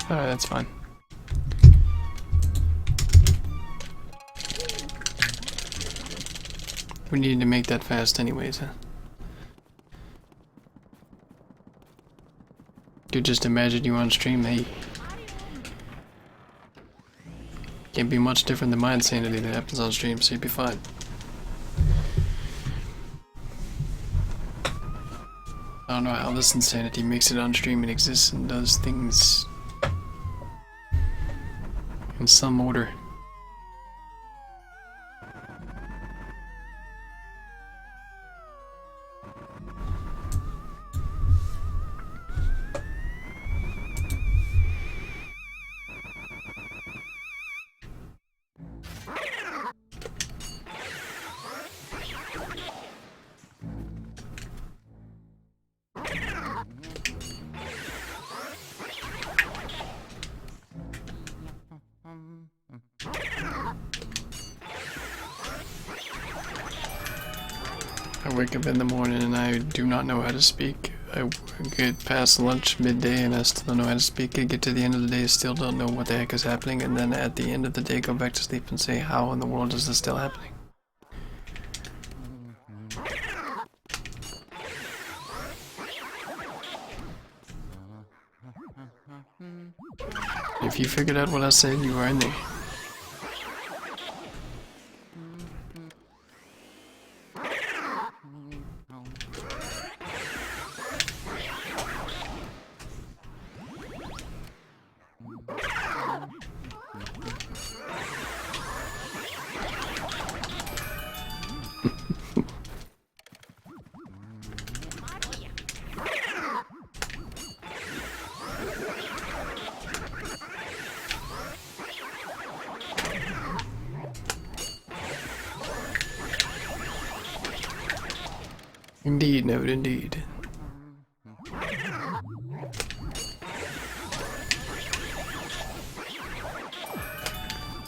Alright, that's fine. We needed to make that fast anyways, huh? Dude, just imagine you on stream, hey. Can't be much different than my insanity that happens on stream, so you'd be fine. I don't know how this insanity makes it on stream and exists and does things in some order. I wake up in the morning and I do not know how to speak. I get past lunch, midday, and I still don't know how to speak. I get to the end of the day, still don't know what the heck is happening, and then at the end of the day go back to sleep and say, how in the world is this still happening? If you figured out what I said, you are in there. Indeed, Node, indeed.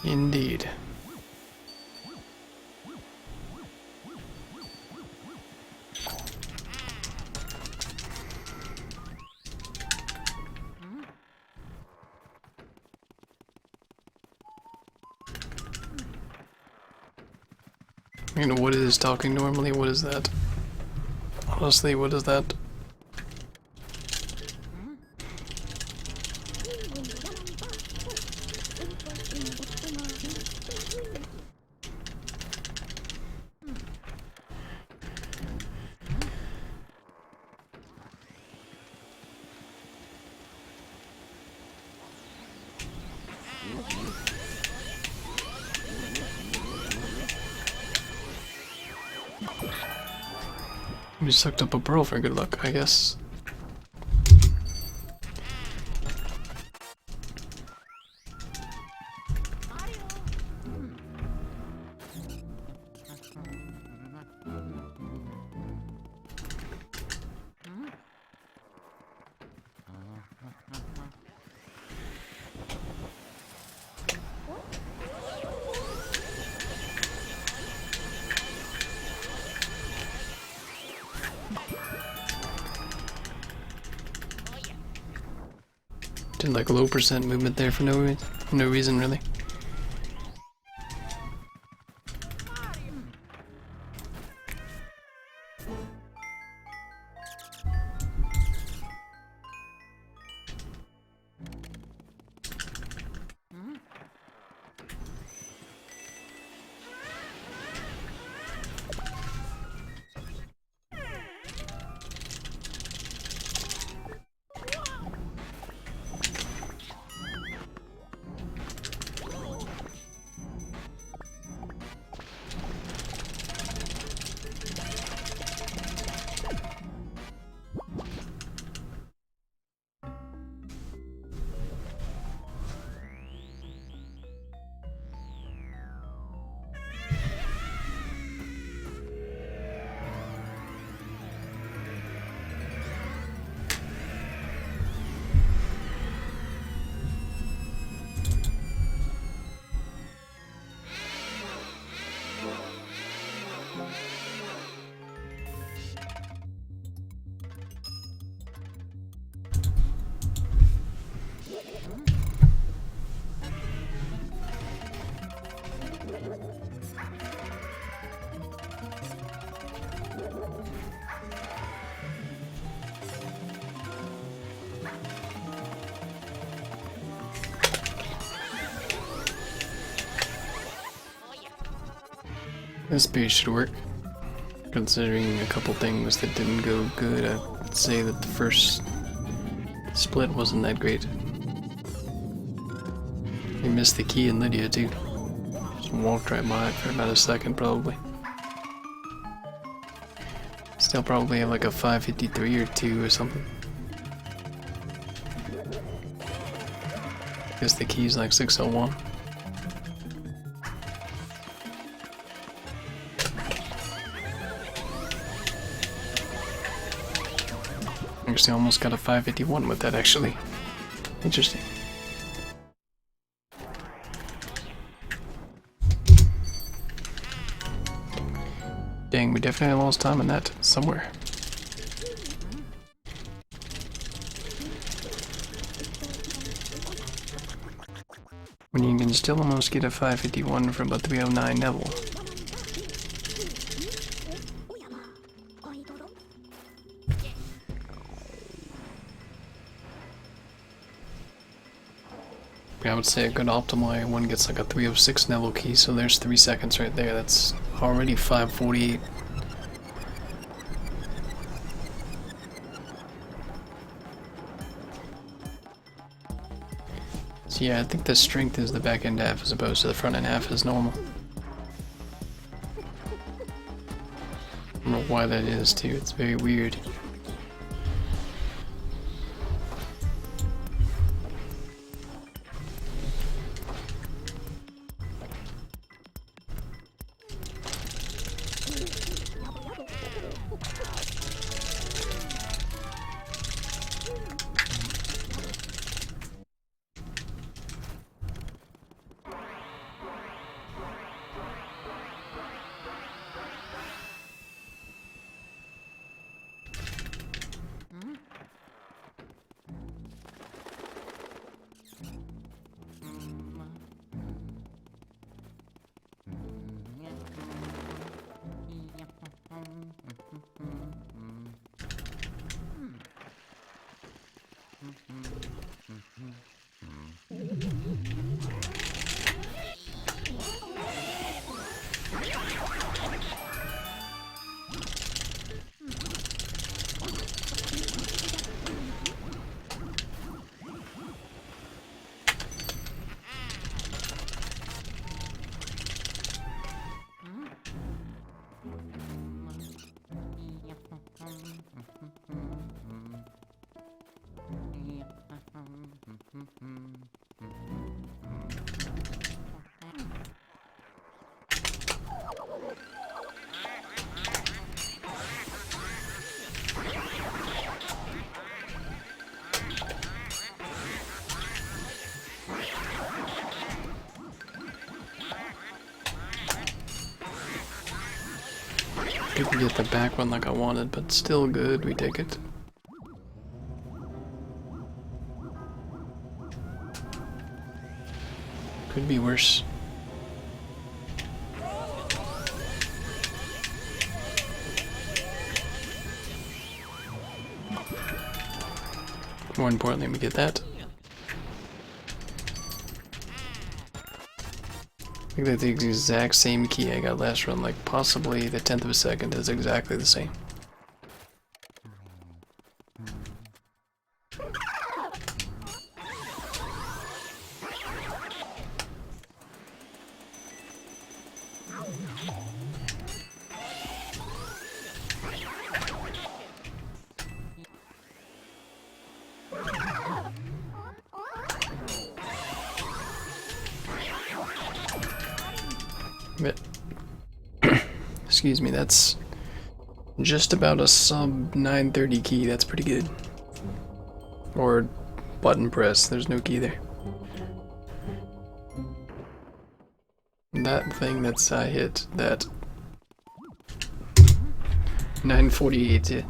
Indeed. You know, what is talking normally? What is that? Honestly, what is that? We sucked up a pearl for good luck, I guess. Did like low percent movement there for no reason really. This base should work. Considering a couple things that didn't go good, I'd say that the first split wasn't that great. We missed the key in Lydia too. Just walked right by it for about a second probably. Still probably have like a 553 or 2 or something. Guess the key's like 601. Actually almost got a 551 with that actually. Interesting. Dang, we definitely lost time in that somewhere. When you can still almost get a 551 from a 309 level. I would say a good optimal one gets like a 306 level key, so there's 3 seconds right there. That's already 548. So yeah, I think the strength is the back end half as opposed to the front end half as normal. I don't know why that is too, it's very weird. Didn't get the back one like I wanted, but still good, we take it. Could be worse. More importantly, we get that. I think that's the exact same key I got last run, like possibly the 10th of a second is exactly the same. But excuse me, that's just about a sub 930 key. That's pretty good. Or button press, there's no key there. That thing that's I hit, that 948, yeah.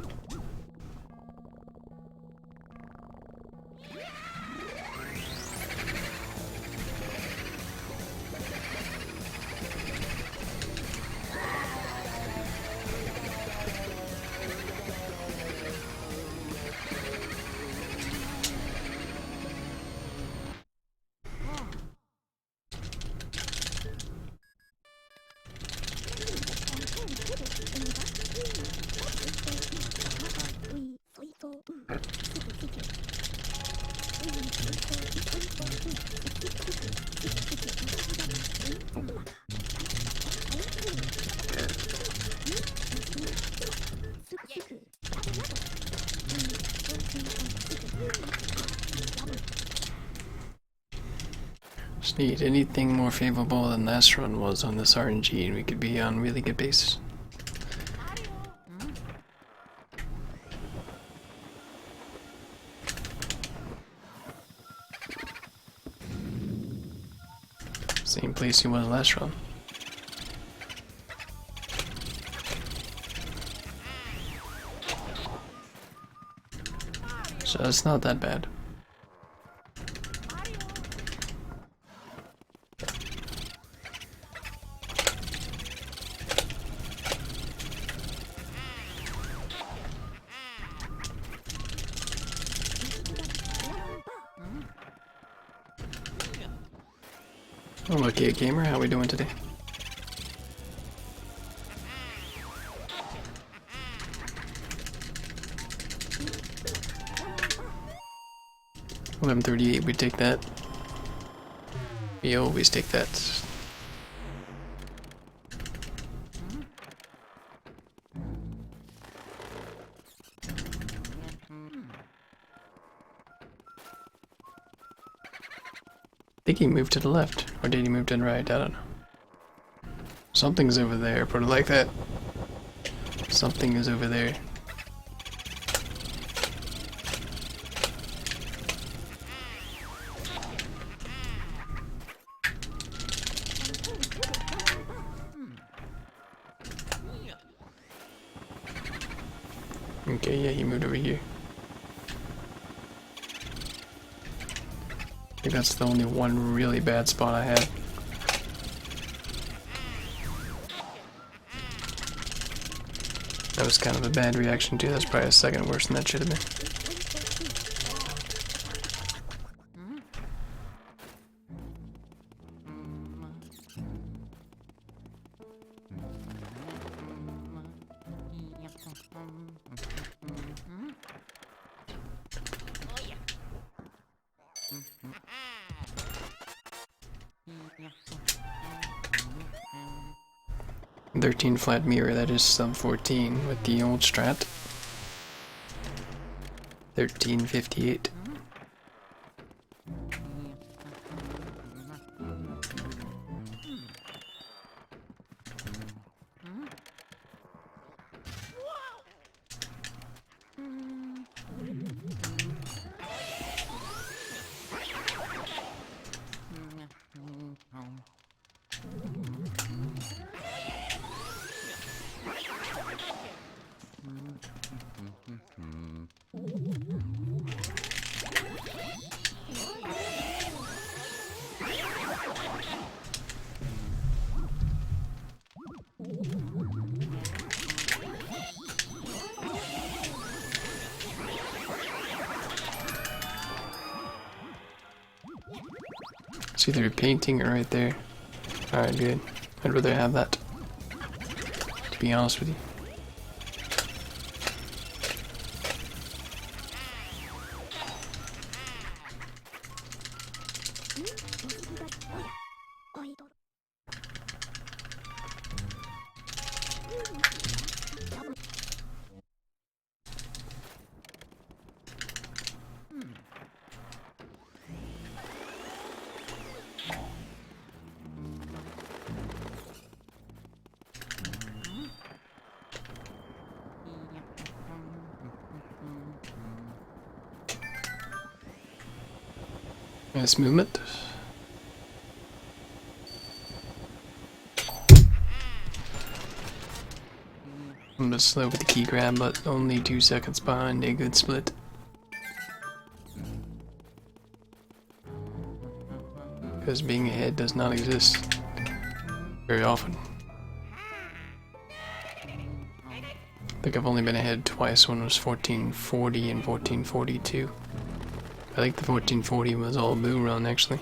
Just need anything more favorable than last run was on this RNG, and we could be on really good base. Same place he was last run. So it's not that bad. Oh, okay, gamer, how we doing today? $11.38, we take that. We always take that. I think he moved to the left, or did he move to the right? I don't know. Something's over there, put it like that. Something is over there. Okay, yeah, he moved over here. I think that's the only one really bad spot I had. That was kind of a bad reaction too. That's probably a second worse than that should have been. $13 flat mirror, that is sub 14 with the old strat. $13.58. It's either a painting or right there. Alright, good. I'd rather have that, to be honest with you. Nice movement. I'm just slow with the key grab, but only 2 seconds behind a good split. Because being ahead does not exist very often. I think I've only been ahead twice. One was 1440 and 1442. I think the 1440 was all boo run actually.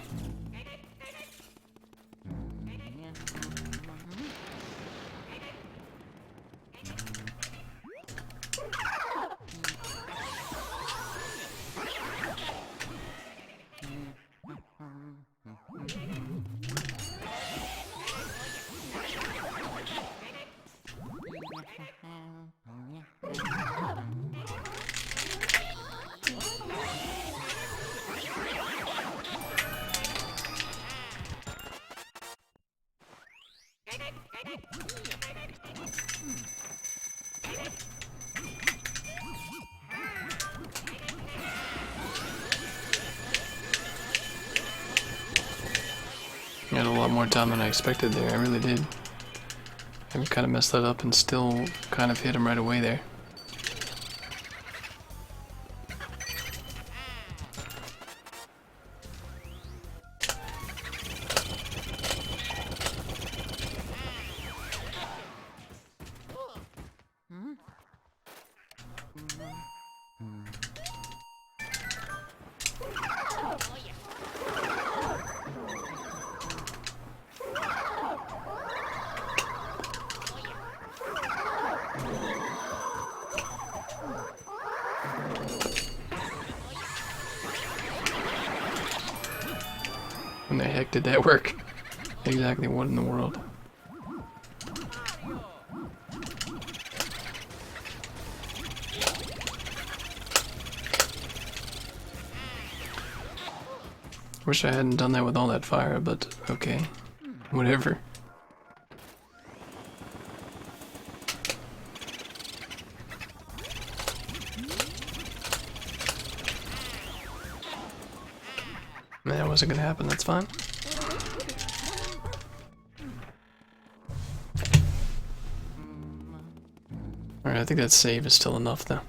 I had a lot more time than I expected there, I really did. I kind of messed that up and still kind of hit him right away there. When the heck did that work? Exactly what in the world? Wish I hadn't done that with all that fire, but okay. Whatever. That wasn't gonna happen, that's fine. Alright, I think that save is still enough though.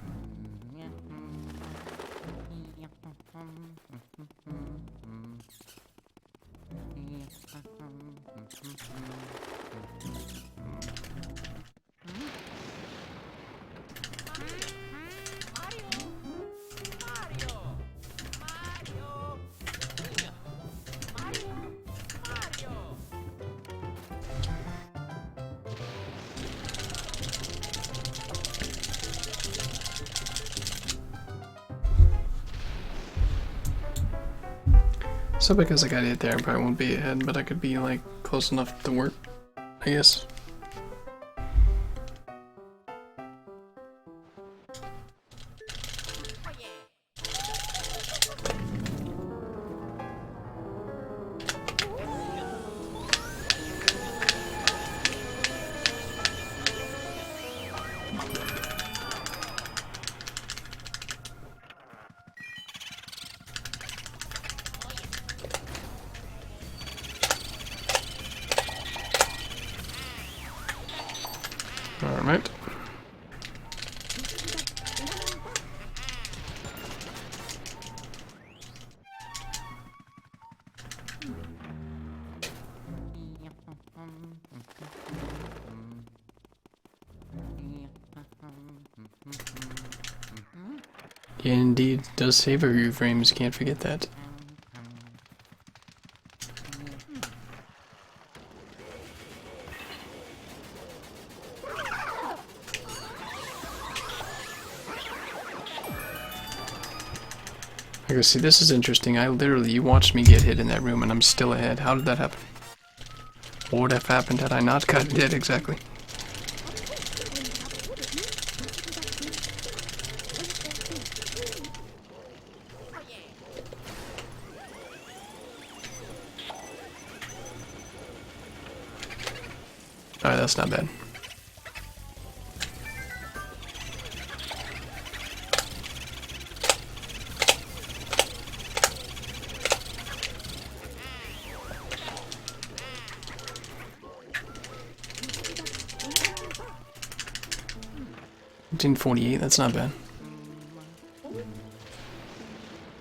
So because I got hit there, I probably won't be ahead, but I could be like close enough to work, I guess. Alright. Yeah, indeed, it does save a few frames, can't forget that. Okay, see, this is interesting. You watched me get hit in that room and I'm still ahead. How did that happen? What would have happened had I not gotten hit exactly? Alright, that's not bad. $19.48, that's not bad.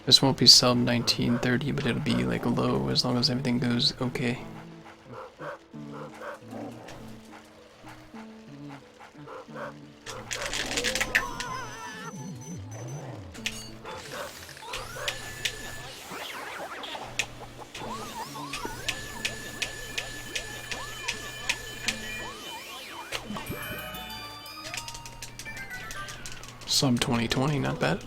This won't be sub 1930, but it'll be like low as long as everything goes okay. Sub 2020, not bad.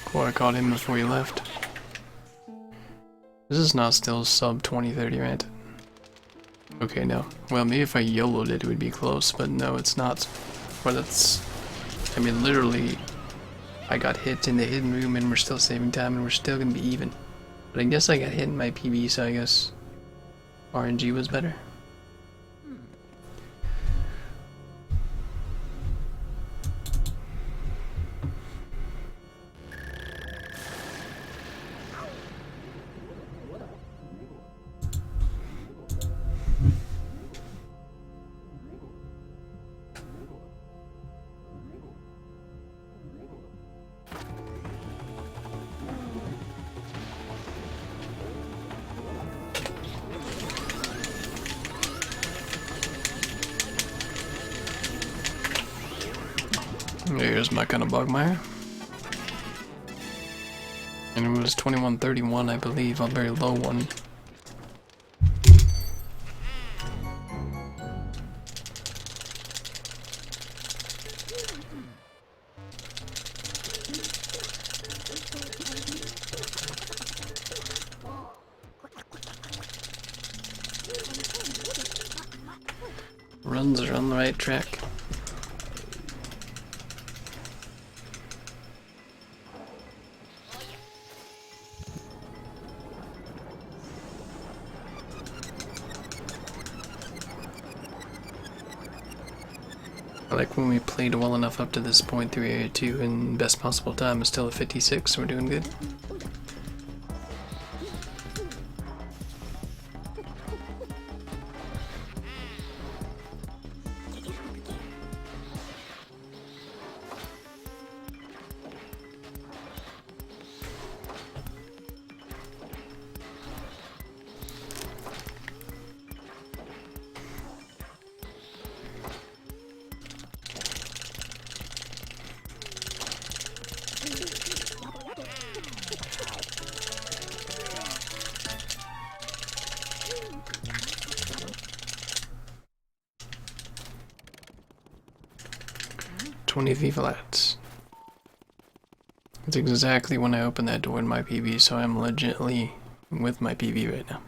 Cool, I caught him before he left. This is not still sub 2030, right? Okay, no. Well, maybe if I YOLO'd it, it would be close, but no, it's not. Or that's, I mean, literally, I got hit in the hidden room and we're still saving time and we're still gonna be even. But I guess I got hit in my PB, so I guess RNG was better. Here's my kind of bogmire. And it was 2131, I believe, a very low one. Runs are on the right track. I like when we played well enough up to this point through Area 2 and best possible time is still a 56, so we're doing good. $20 That's exactly when I opened that door in my PB, so I'm legitimately with my PB right now.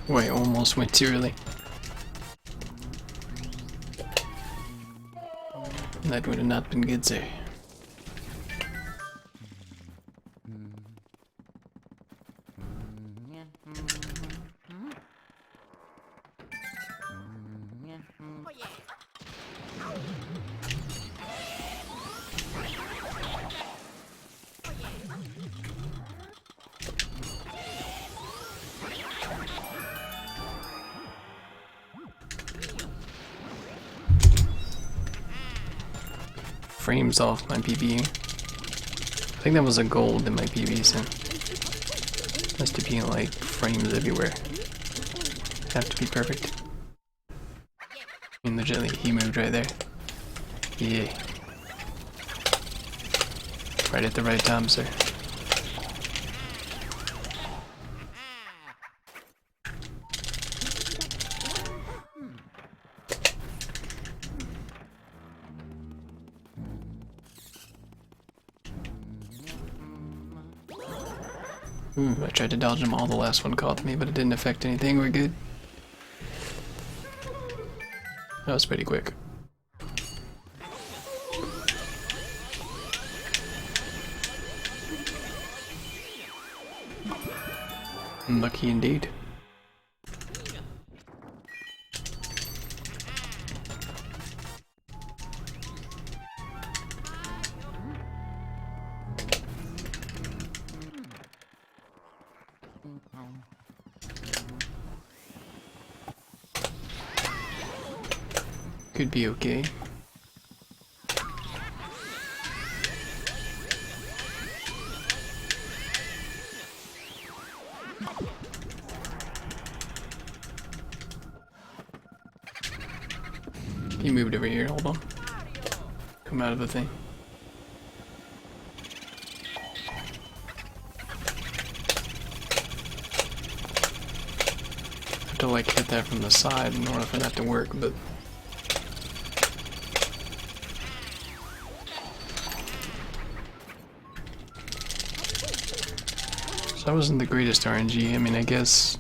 Wait, almost went too early. That would have not been good, sir. Frames off my PB. I think that was a gold in my PB, so has to be like frames everywhere. Have to be perfect. And legitimately, he moved right there. Yeah. Right at the right time, sir. I tried to dodge them all, the last one caught me, but it didn't affect anything. We're good. That was pretty quick. Lucky indeed. Could be okay. He moved over here, hold on. Come out of the thing. Have to like hit that from the side in order for that to work, but so that wasn't the greatest RNG. I mean, I guess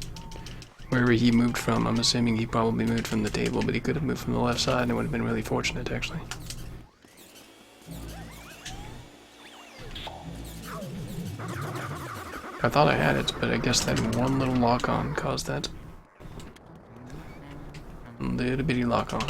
wherever he moved from, I'm assuming he probably moved from the table, but he could have moved from the left side and it would have been really fortunate, actually. I thought I had it, but I guess that one little lock-on caused that. Little bitty lock-on.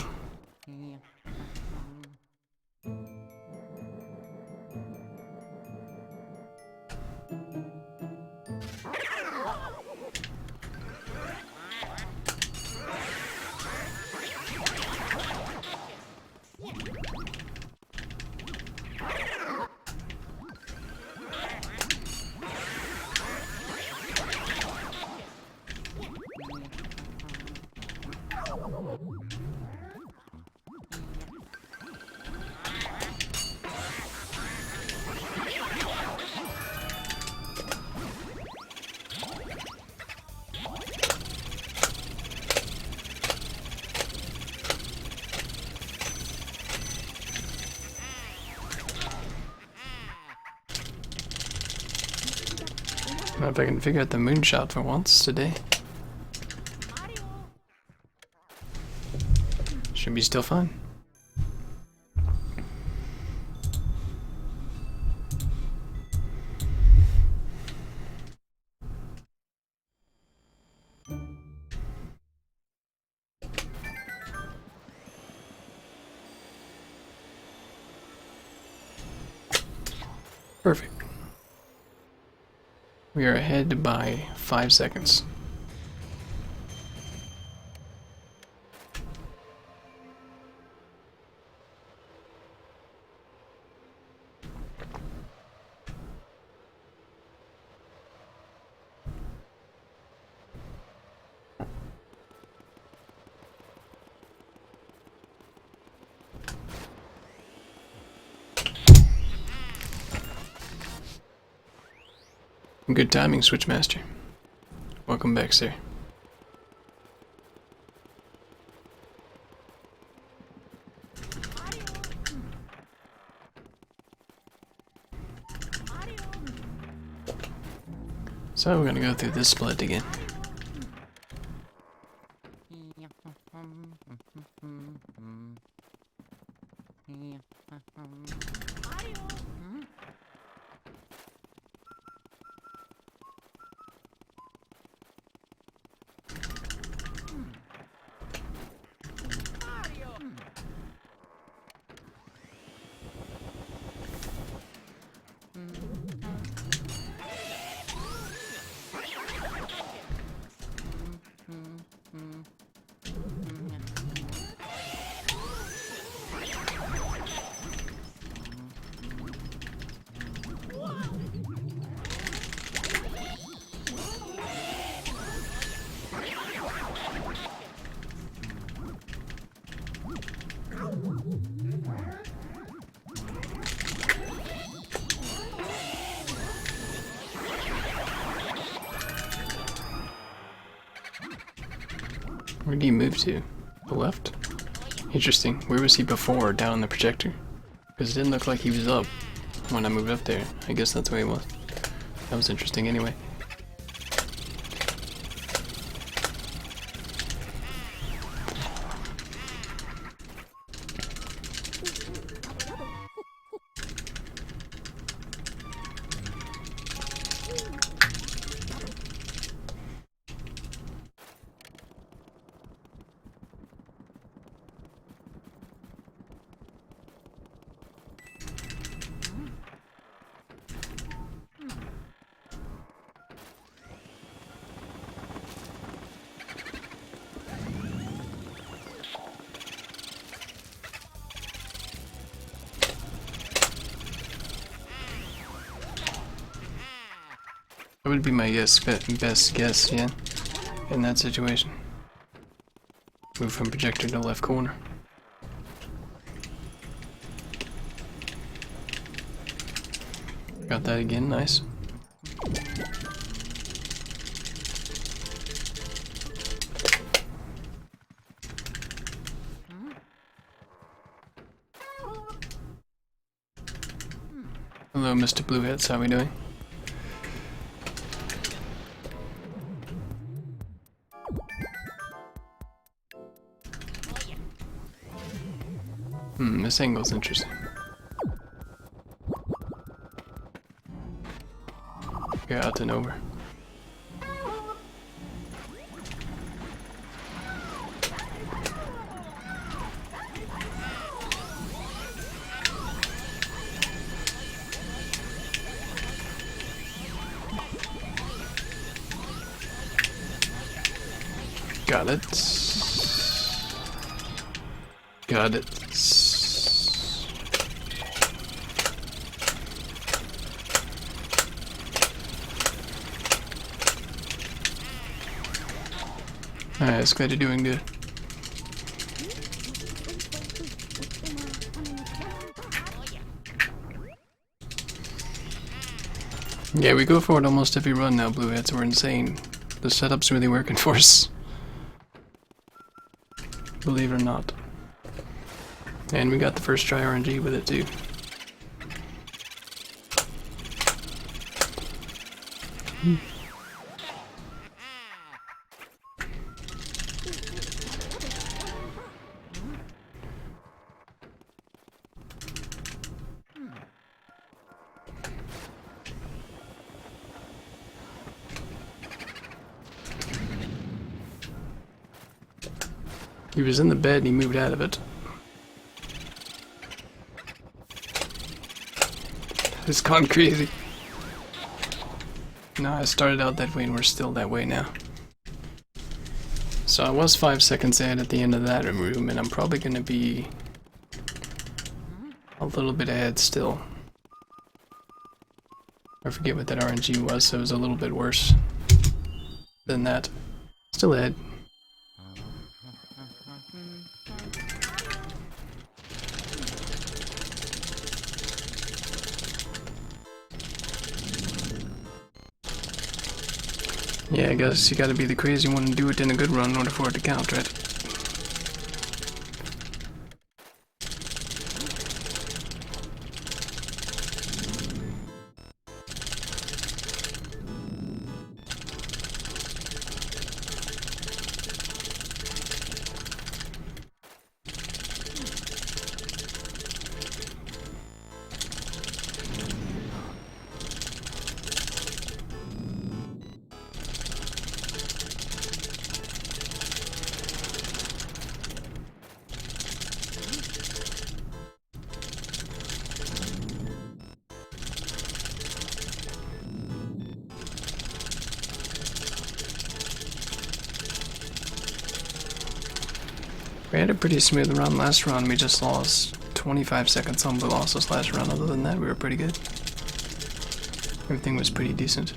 I don't know if I can figure out the moonshot for once today. Should be still fine. Perfect. We are ahead by 5 seconds. Good timing, Switchmaster. Welcome back, sir. So we're gonna go through this split again. Where did he move to? The left? Interesting. Where was he before? Down on the projector? Because it didn't look like he was up when I moved up there. I guess that's where he was. That was interesting anyway. That would be my best guess, yeah, in that situation. Move from projector to left corner. Got that again, nice. Hello, Mr. Blueheads, how we doing? This angle's interesting. Yeah, out and over. Got it. Got it. Alright, this guy's doing good. Yeah, we go for it almost every run now, Blueheads. We're insane. The setup's really working for us. Believe it or not. And we got the first try RNG with it too. He was in the bed and he moved out of it. It's gone crazy. No, I started out that way and we're still that way now. So I was 5 seconds ahead at the end of that room, and I'm probably going to be a little bit ahead still. I forget what that RNG was, so it was a little bit worse than that. Still ahead. Yeah, I guess you gotta be the crazy one and do it in a good run in order for it to count, right? We had a pretty smooth run last run. We just lost 25 seconds on Velocus last run. Other than that, we were pretty good. Everything was pretty decent.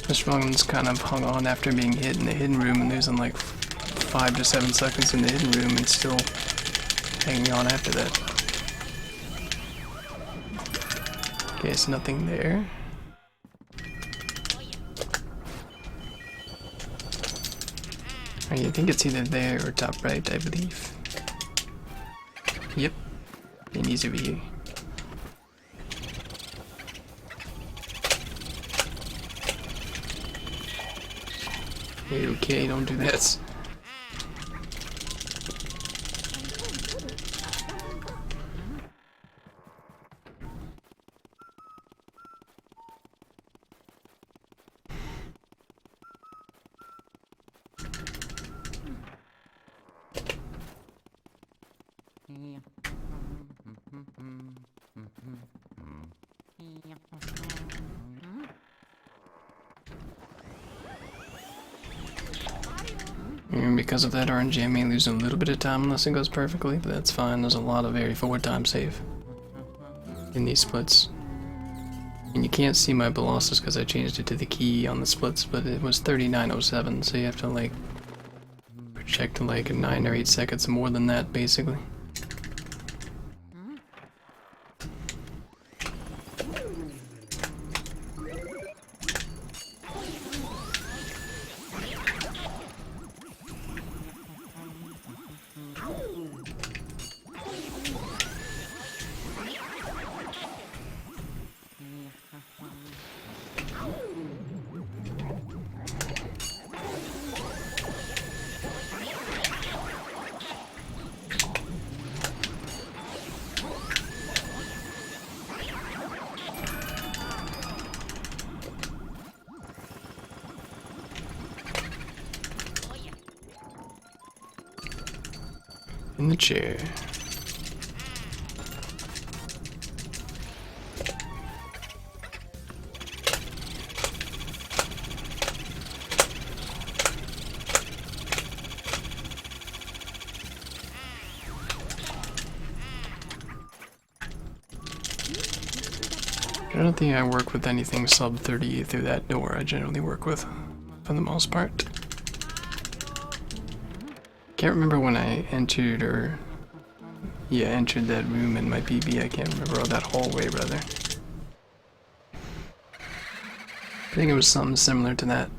This run's kind of hung on after being hit in the hidden room and losing like 5 to 7 seconds in the hidden room and still hanging on after that. Okay, so nothing there. I think it's either there or top right, I believe. Yep. And he's over here. Okay, don't do that. And because of that RNG, I may lose a little bit of time unless it goes perfectly, but that's fine. There's a lot of very forward time save in these splits. And you can't see my velocities because I changed it to the key on the splits, but it was 3907, so you have to like project like 9 or 8 seconds more than that, basically. In the chair. I don't think I work with anything sub 30 through that door. I generally work with, for the most part. Can't remember when I entered entered that room in my Pb'd. I can't remember, that hallway rather. I think it was something similar to that.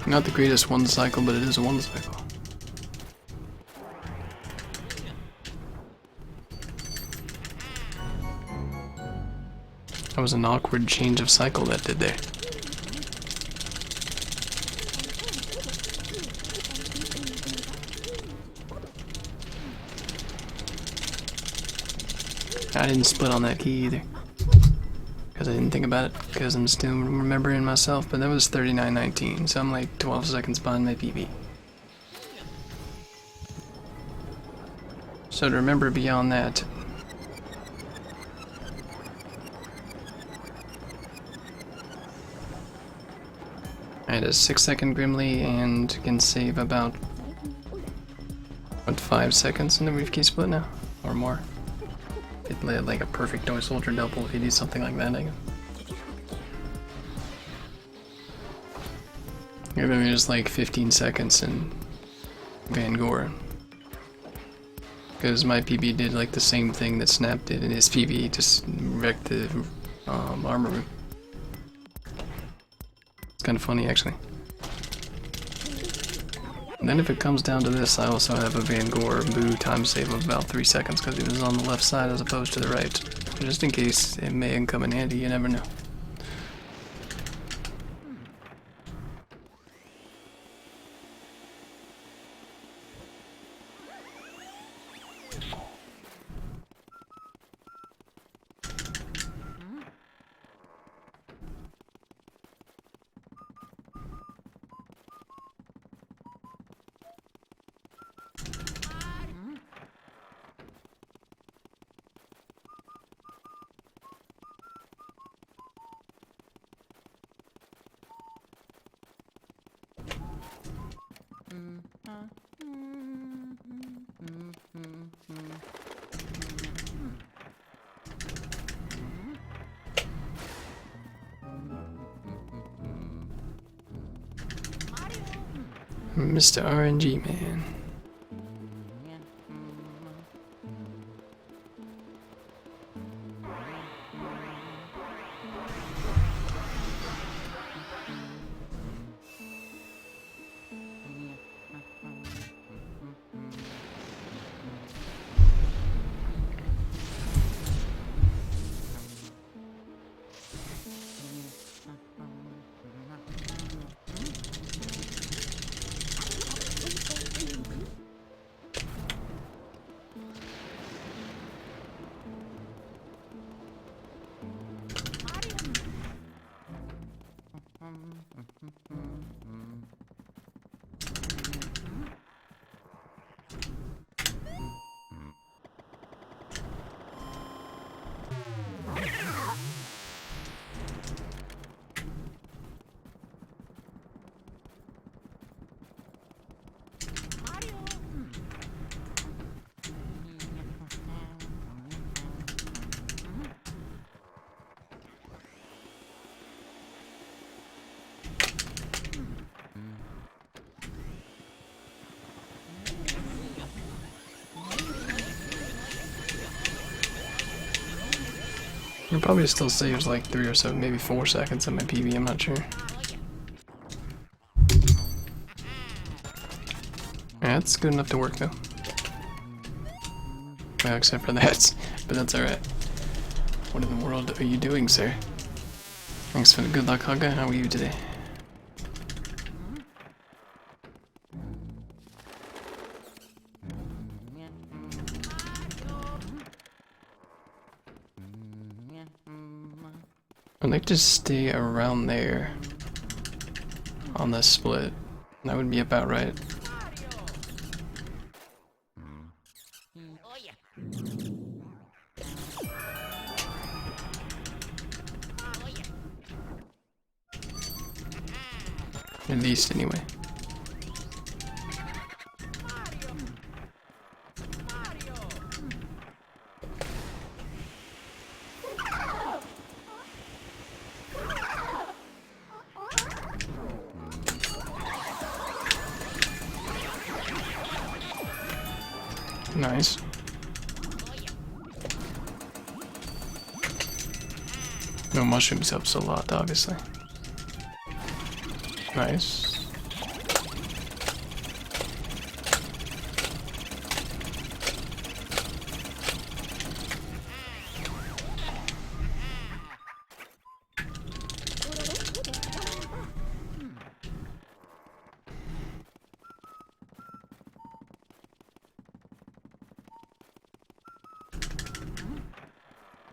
Not the greatest one cycle, but it is a one cycle. That was an awkward change of cycle that did there. I didn't split on that key either. Because I didn't think about it, because I'm still remembering myself, but that was 39:19, so I'm like 12 seconds behind my Pb'd. So to remember beyond that, I had a 6-second Grimly and can save about, what, 5 seconds in the brief key split now? Or more. It led like a perfect toy soldier double if you do something like that, I guess. Maybe just like 15 seconds in Van Gore. Because my Pb'd did like the same thing that Snap did in his Pb'd, just wrecked the armor room. It's kind of funny actually. And then if it comes down to this, I also have a Van Gore Boo time save of about 3 seconds because he was on the left side as opposed to the right. Just in case it may come in handy, you never know. Mr. RNG man. I'll probably still say it was like 3 or so, maybe 4 seconds on my PB, I'm not sure. Yeah, that's good enough to work though. Well, except for that, but that's alright. What in the world are you doing, sir? Thanks for the good luck, Hugga. How are you today? I'd like to stay around there on this split. That would be about right. At least, anyway. Nice. No, mushrooms helps a lot, obviously. Nice.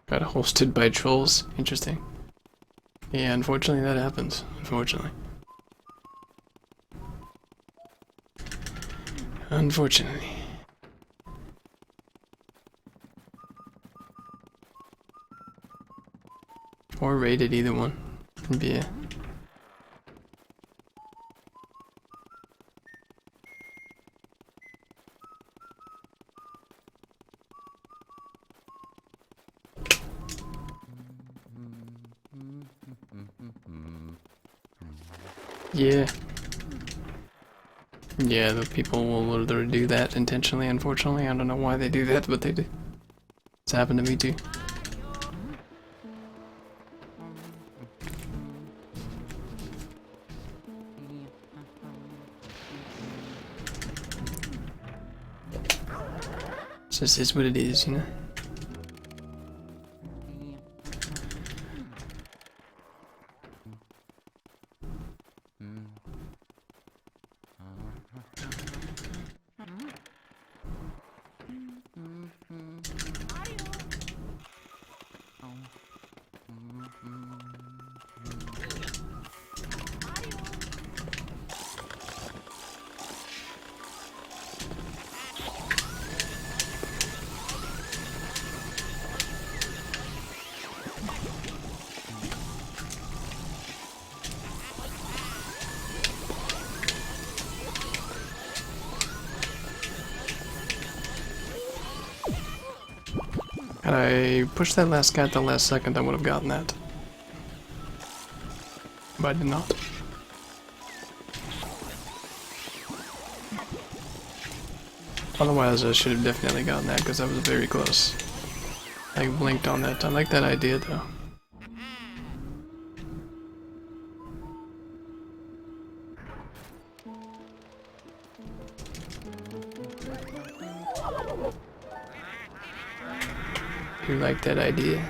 Got hosted by trolls. Interesting. Yeah, unfortunately that happens. Unfortunately. Unfortunately. Or rated, either one. Yeah. Yeah. Yeah, the people will literally do that intentionally, unfortunately. I don't know why they do that, but they do. It's happened to me too. It just is what it is, you know? Had I pushed that last guy at the last second, I would have gotten that. But I did not. Otherwise, I should have definitely gotten that because that was very close. I blinked on that. I like that idea though. You like that idea?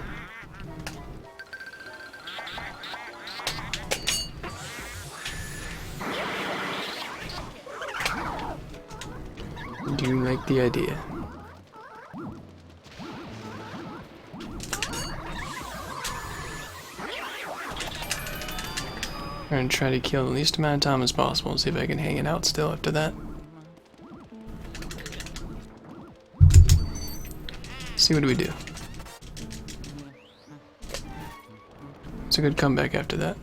Do you like the idea? I'm gonna try to kill the least amount of time as possible and see if I can hang it out still after that. See what do we do. It's a good comeback after that.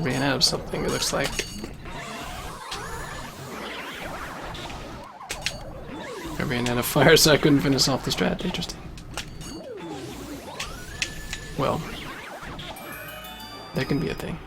Ran out of something, it looks like. I ran out of fire, so I couldn't finish off the strat. Interesting. Well, that can be a thing.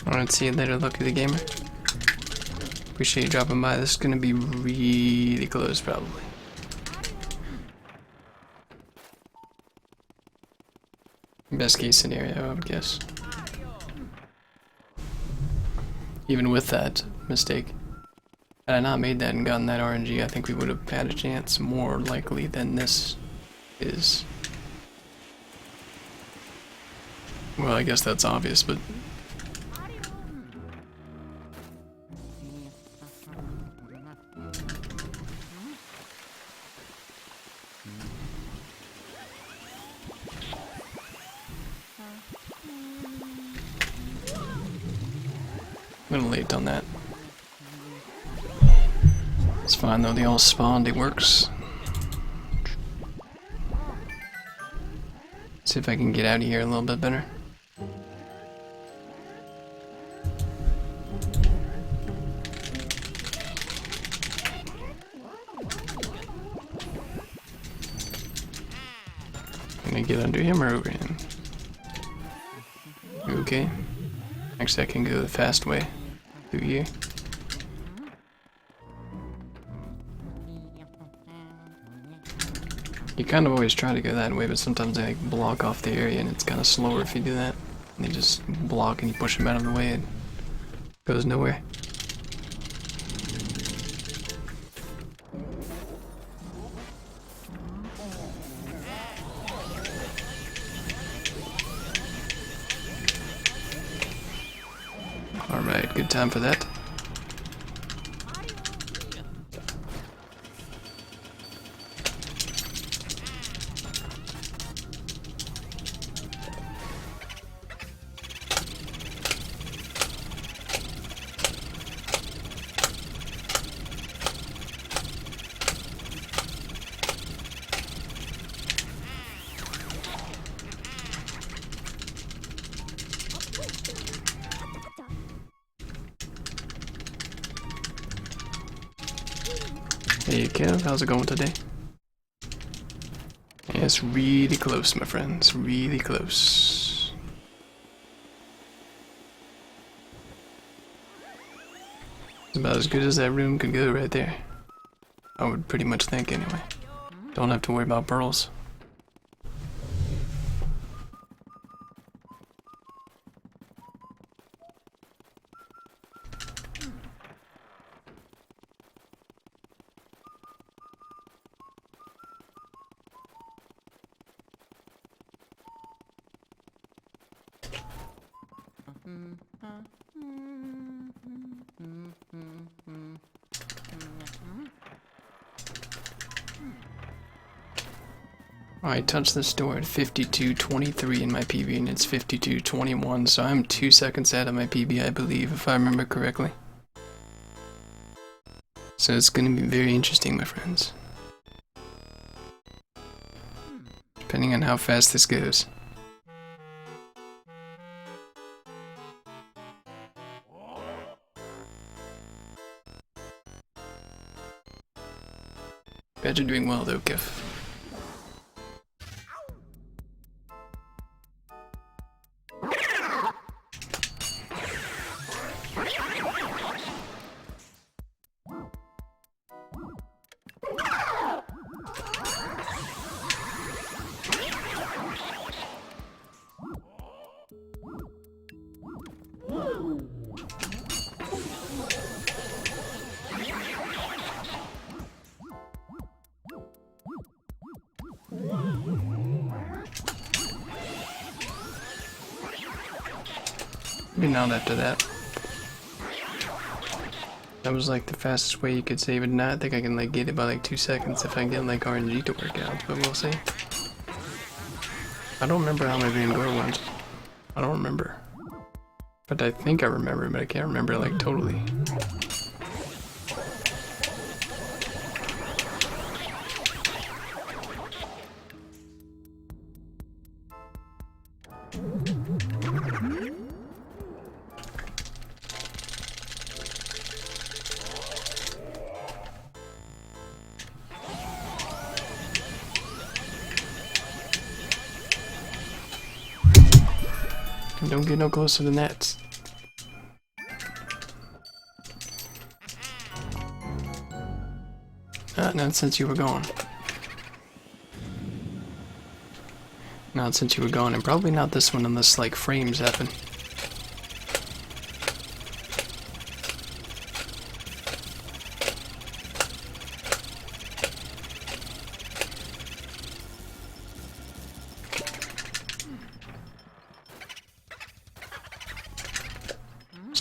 Alright, see you later, Lucky the Gamer. Appreciate you dropping by. This is gonna be really close, probably. Best case scenario, I would guess. Even with that mistake. Had I not made that and gotten that RNG, I think we would have had a chance more likely than this is. Well, I guess that's obvious, but... I'm a little late on that. It's fine though, they all spawned, it works. See if I can get out of here a little bit better. Can I get under him or over him? Okay. Actually, I can go the fast way through here. You kind of always try to go that way, but sometimes they like block off the area and it's kind of slower if you do that. And they just block and you push them out of the way and it goes nowhere. Alright, good time for that. Hey Kev, how's it going today? Yeah, it's really close, my friends. Really close. About as good as that room could go right there. I would pretty much think anyway. Don't have to worry about pearls. I touched this door at 52:23 in my PB and it's 52:21, so I'm 2 seconds out of my PB, I believe, if I remember correctly. So it's gonna be very interesting, my friends. Depending on how fast this goes. Bet you're doing well though, Kif. Maybe not after that. That was like the fastest way you could save it. Now I think I can like get it by like 2 seconds if I get like RNG to work out, but we'll see. I don't remember how my Vanguard went. I don't remember. But I think I remember, but I can't remember like totally. Don't get no closer than that. Not since you were gone. Not since you were gone, and probably not this one unless like frames happen.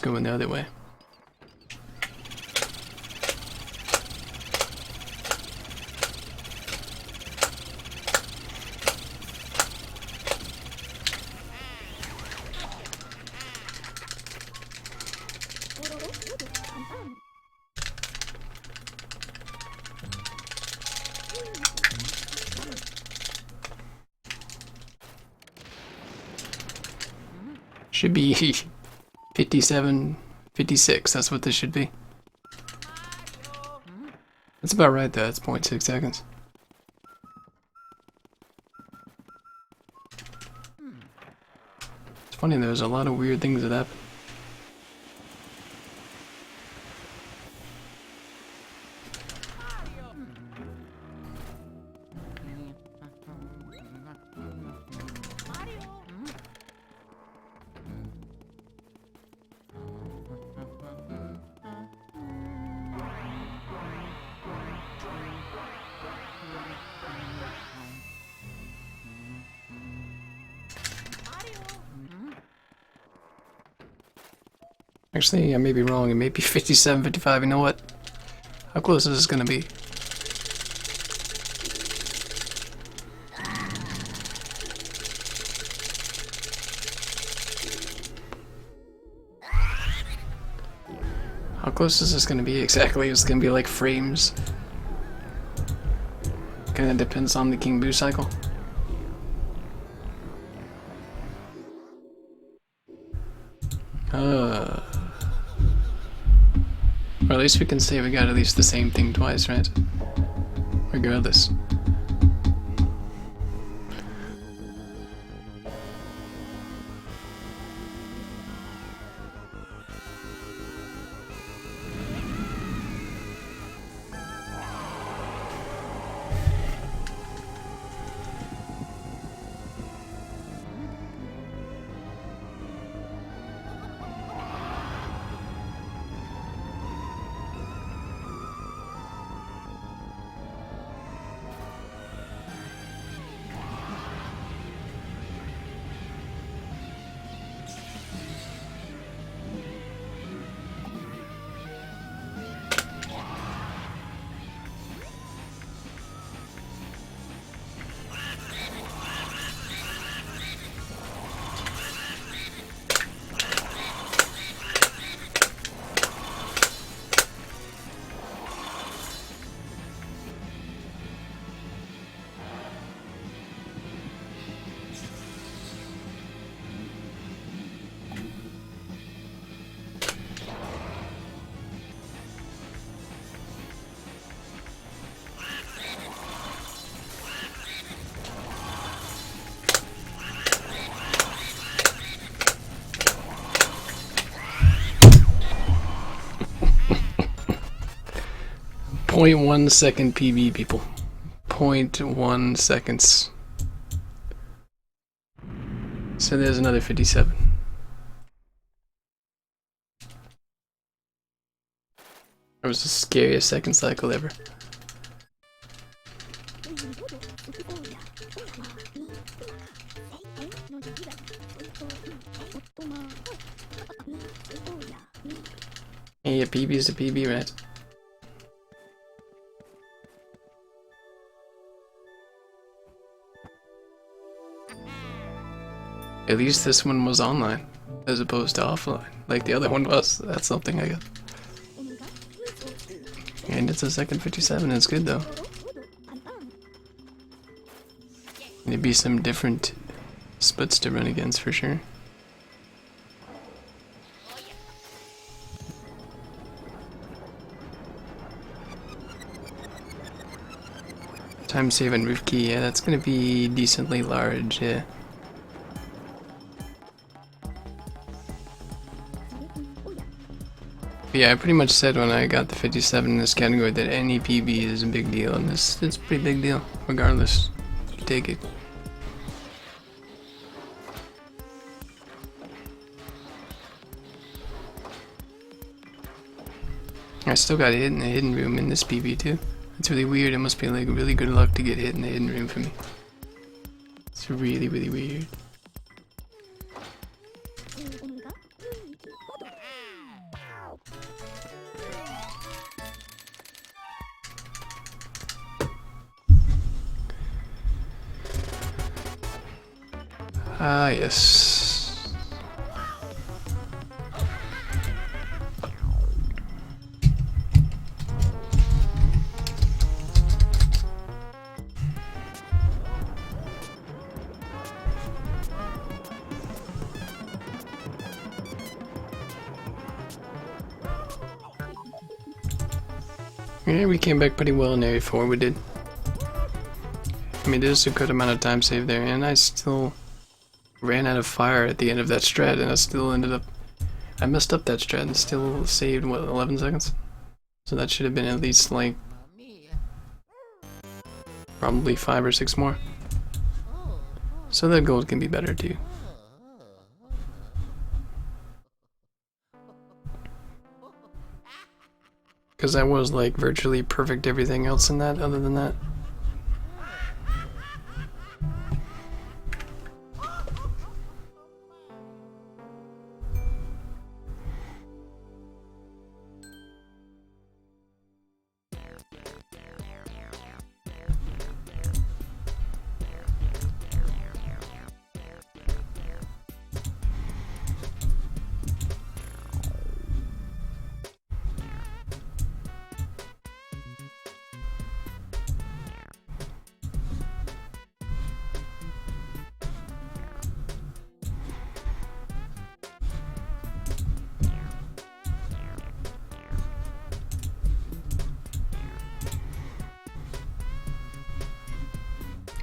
Going the other way. Should be 57, 56, that's what this should be. That's about right though, that's 0.6 seconds. It's funny, there's a lot of weird things that happen. Actually, I may be wrong. It may be 57, 55. You know what? How close is this gonna be? How close is this gonna be exactly? It's gonna be like frames. Kinda depends on the King Boo cycle. Or at least we can say we got at least the same thing twice, right? Regardless. 0.1 second PB, people. 0.1 seconds. So there's another 57. That was the scariest second cycle ever. Yeah, PB is the PB, right? At least this one was online, as opposed to offline, like the other one was. That's something I got. And it's a second 57, it's good though. Maybe some different splits to run against for sure. Time save and roof key, yeah, that's gonna be decently large, yeah. But yeah, I pretty much said when I got the 57 in this category that any PB is a big deal, and it's a pretty big deal, regardless. You take it. I still got hit in the hidden room in this PB too. It's really weird. It must be like really good luck to get hit in the hidden room for me. It's really, really weird. Ah, yes. Yeah, we came back pretty well in Area 4, we did. I mean, there's a good amount of time saved there, and I still ran out of fire at the end of that strat, and I still ended up... I messed up that strat and still saved, what, 11 seconds? So that should have been at least, like... probably 5 or 6 more. So that gold can be better, too. Because I was, like, virtually perfect everything else in that, other than that.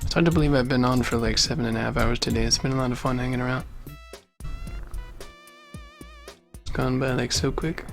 It's hard to believe I've been on for like 7.5 hours today. It's been a lot of fun hanging around. It's gone by like so quick.